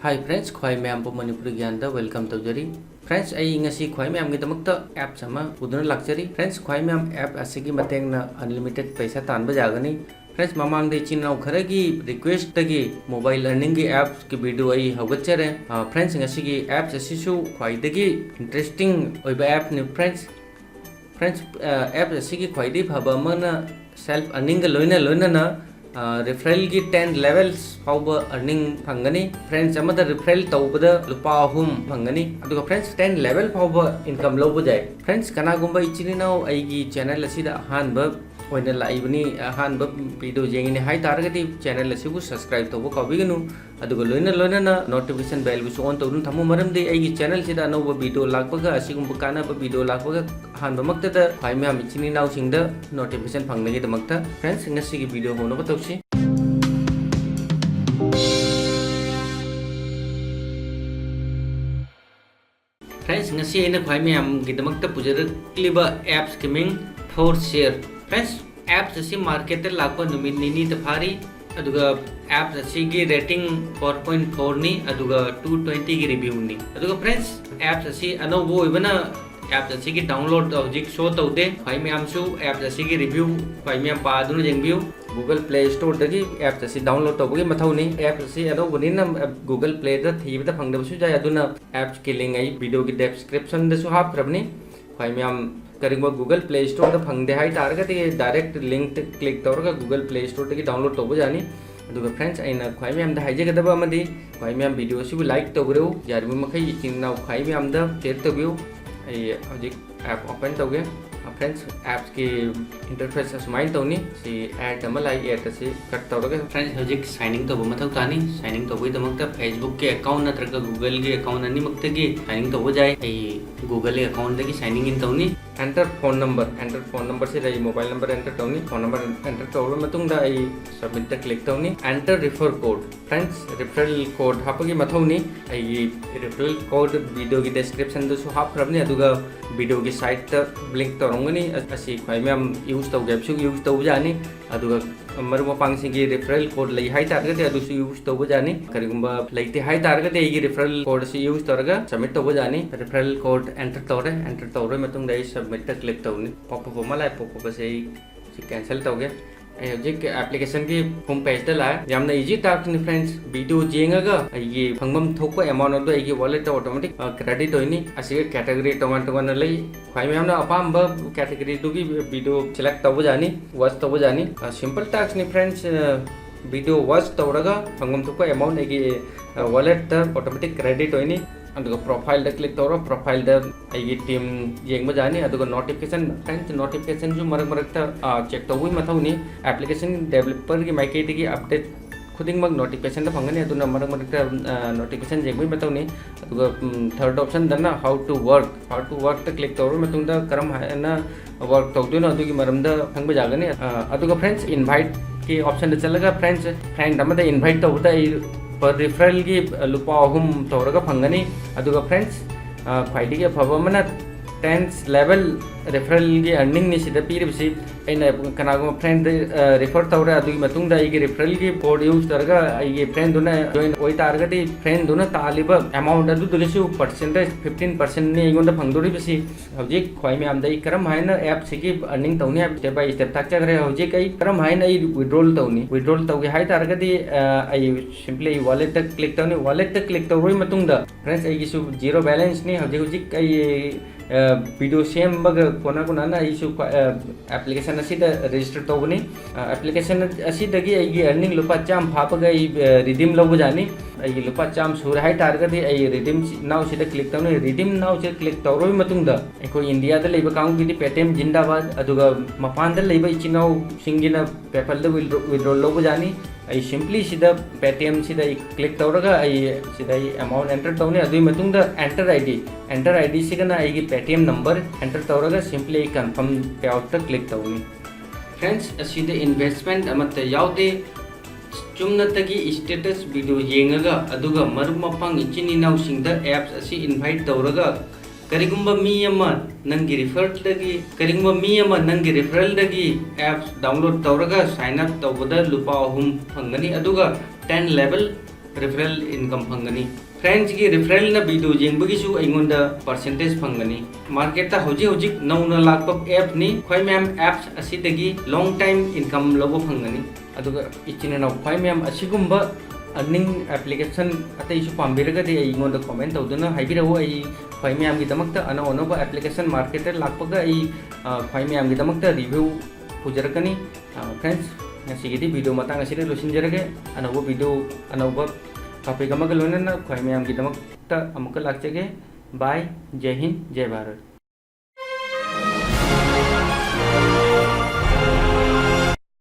हाय friends ख्वाई मैम Manipuri Gyan welcome तौजरी फ्रेंड्स आई ख्वाई मैम की एप्स उदून लाचरी फ्रेंड्स ख्वाई मैम एप असगी अनलिमिटेड पैसा तानब जागनी फ्रेंड्स ममांग इचिनाव खर की रिक्वेस्ट मोबाइल अर्निंग की एप्स की वीडियो आई हौगचरे फ्रेंड्स एप्स असिसु ख्वाइदगी इंटरेस्टिंग एप ने फ्रेंड्स एप्स असगी ख्वाइदगी फब सेल्फ अर्निंग लोइना रिफरल की 10 लेवल्स फाउब अर्निंग फंगनी फ्रेंड्स रिफरल तौबद लुपा अहुम फंगनी फ्रेंड्स 10 लेवल फाउब इनकम लौब जाए फ्रेंड्स कनागुंबा इचिनिनाव आइगी चैनल असिदा अहानब ओइना लाइबनी अहानब वीडियो जेंगिने हाई तारगदी चैनल असिबु सब्सक्राइब तौब काबिगनु अदुगा लोइना नोटिफिकेशन बेल बुसु ऑन तौदुन थमु मरमदे आइगी चैनल सिदा अनौब वीडियो लाकपगा असिगुंबा कानाब वीडियो लाकपगा अहानबमक्तदा ख्वाई मैम इचिनिनाव सिंगदा नोटिफिकेशन फंगनेगिदमक्ता फ्रेंड्स ngasiगी वीडियो होनब तौसी friends ngasi aina khwai myam gidamakta pujarakliba apps ki ming for share friends apps असी मार्केट लाको नुमित निनी तफारी अदुगा एप्स असी की रेटिंग 4.4 नी अदुगा 220 की रिव्यू नी अदुगा फ्रेंड्स एप्स असी अनोबो इबना एप्स असी की डाउनलोड औजिक शो तौदे फाइ मैम सु एप्स असी की रिव्यू फाइ मैम पादुन जेंबियु गूगल प्ले स्टोर दगी एप्स असी डाउनलोड तौबगी मथौनी एप्स असी अनोबनिना गूगल प्ले द थीबदा फंगदबसु जाय अदुना एप्स की लिंक आई वीडियो की डिस्क्रिप्शन दसु हापख्रबनी फाइ मैम करीब गूगल प्ले स्टोर फंगदे हाई तारगदी डायरेक्ट लिंक क्लिक तौरगा गूगल प्ले स्टोर डाउनलोड तौब जानी फ्रेंड्स अना ख्वाई मैम हाइजगदब ख्वाई मैम वीडियो से लाइक तौग्रेव यारब मखई इचिनाव ख्वाई मैम शेयर तौबियो ऐप ओपन तौगे फ्रेंड्स एप्स की इंटरफेस सुमाइन तौनी सी एड लाई एड से कट तौरगा फ्रेंड्स हजिक साइनिंग तौब मथौ तानी साइनिंग तौबगीदमक्ता फेसबुक के अकाउंट नत्रगा गूगल के अकाउंट अनिमक्तगी साइनिंग तौब जाए गूगल के अकाउंट दगी साइनिंग इन तौनी एंटर फोन नंबर से रही मोबाइल नंबर एंटर तौनी फोन नंबर एंटर तौर मतुंगदा आई सबमिट क्लिक तौनी enter refer code friends referral code हापगी मथौनी आई रिफरल कोड वीडियो की डिस्क्रिप्शन दसु हापख्रबनी अदुगा वीडियो की साइट त लिंक तौरंगनी असी ख्वाई मैम यूज तौगेबसु यूज तौब जानी अदुगा मरु मपांगसिंगी रिफरल कोड लई हाई तारगदे अदुसु यूज तौब जानी करिगुंबा लईते हाई तारगदे आई रिफरल कोड से यूज तौरगा सबमिट तौब जानी रिफरल कोड एंटर तौरे मतुंगदा आई सबमिट क्लिक तौनी पॉपअप अमा लाए पॉपअप से कैंसिल तौगे हजिक एप्लीकेशन की होम पेज लाए इजी टास्क ने फ्रेंड्स वीडियो जेंगा ये फंगम थोप अमाउंट अदो आई वॉलेट ऑटोमेटिक क्रेडिट होनी असी कैटेगरी टोंगान टोंगान लई ख्वाई मैम अपाम कैटेगरी दुगी वीडियो सिलेक्ट तौब जानी वॉच तौब जानी सिंपल टास्क ने फ्रेंड्स वीडियो वॉच तौरगा फंगम थोप अमाउंट आई वॉलेट ऑटोमेटिक क्रेडिट होनी प्रोफाइल क्लिक तौर प्रोफाइल टीम येंग जानी नोटिफिकेशन फ्रेंड्स नोटिफिकेशन जो मरक मरक चेक तौबी मथौनी एप्लीकेशन डेवलपर की माइकई अपडेट खुदिंग नोटिफिकेशन फंगनी मरक मरक नोटिफिकेशन जेंबी मथौनी थर्ड ऑप्शन दना हाउ टू वर्क क्लिक तौर करम वर्क तौदोनो अदुगी मरमदा फंग जागनी फ्रेंड्स इनवाइट की ऑप्शन चलगा फ्रेंड इनवाइट तौबदा पर रिफरल की लुपा अहुम तौरगा फंगनी फ्रेंड्स ख्वाइदगी फबमना 10 लेवल रिफरल की अर्निंग नि सिदा पीरिबसी कनागो फ्रेंड रिफर तौर रिफरल की कोड यूज तरगा फ्रेंड जॉइन ओई तारगदी फ्रेंड तालिब अमाउंट अदुदुलिसु परसेंटेज 15% ने इगोंद फंगदोरिबसी हजिक ख्वाई मैम करम हाइन एप सिगी अर्निंग तौनी स्टेप बाय स्टेप ताकचगरे हजिक करम हाइन विड्रॉल तौगे हाई तारगदी सिंपली वॉलेट क्लिक तौनी वॉलेट क्लिक तौरोई मतुंगदा फ्रेंड्स आइगिसु जीरो बैलेंस ने हजिक वीडियो सेम कोना कोना एप्लीकेशन रजिस्टर तौबनी एप्लीकेशन अर्निंग लुपा चाम फापग रिडीम लौब जानी लुपा चाम सूर हाई तारगदी रिडीम नाउ से क्लिक तौनी रिडीम नाउ से क्लिक तौरोई मतुंगदा इंडिया कांगुदी पेटीएम जिंदाबाद मपान इचिनाउ सिंगिना पेपल विड्रॉल लौब जानी सिंपली पेटीएम क्लिक तौरगा अमाउंट एंटर तौनी enter ID सिगना Paytm number enter तौरगा simply confirm pay out click तौनी फ्रेंड्स इन्वेस्टमेंट यावदे चुम्नतगी स्टेटस वीडियो येंगा मरु मपांग इचिन इनाउसिंग एप्स असी इनवाइट तौरगा करिगुंबा मी अमा नंगी रिफरल दगी एप्स डाउनलोड तौरगा साइन अप तौबदा लुपा अहुम फंगनी 10 लेवल रिफरल इनकम फंगनी फ्रेंड्स की रिफरल ना वीडियो जेंबगीसु अइंगोंदा परसेंटेज फंगनी मार्केट हौजी हौजी नौना लाप एप नि खै मैम एप्स असिदगी लॉन्ग टाइम इनकम लोबो फंगनी अदुगा इचिना खै मैम असिगुंबा अर्निंग एप्लीकेशन अतैसु पाम्बिरगदि अइंगोंदा कमेंट तौदुना हाइबिरवो अइ खै मैम की दमकता अनौ अनौबा एप्लीकेशन मार्केट लापगा अइ खै मैम की दमकता रिव्यू पुजरकनी friends ngasigidi video matang asida losinjarage anauba video anauba topic amaga loinana khoi ma'am की दमकता अमुक लाक्चगे बाय जय हिंद जय भारत।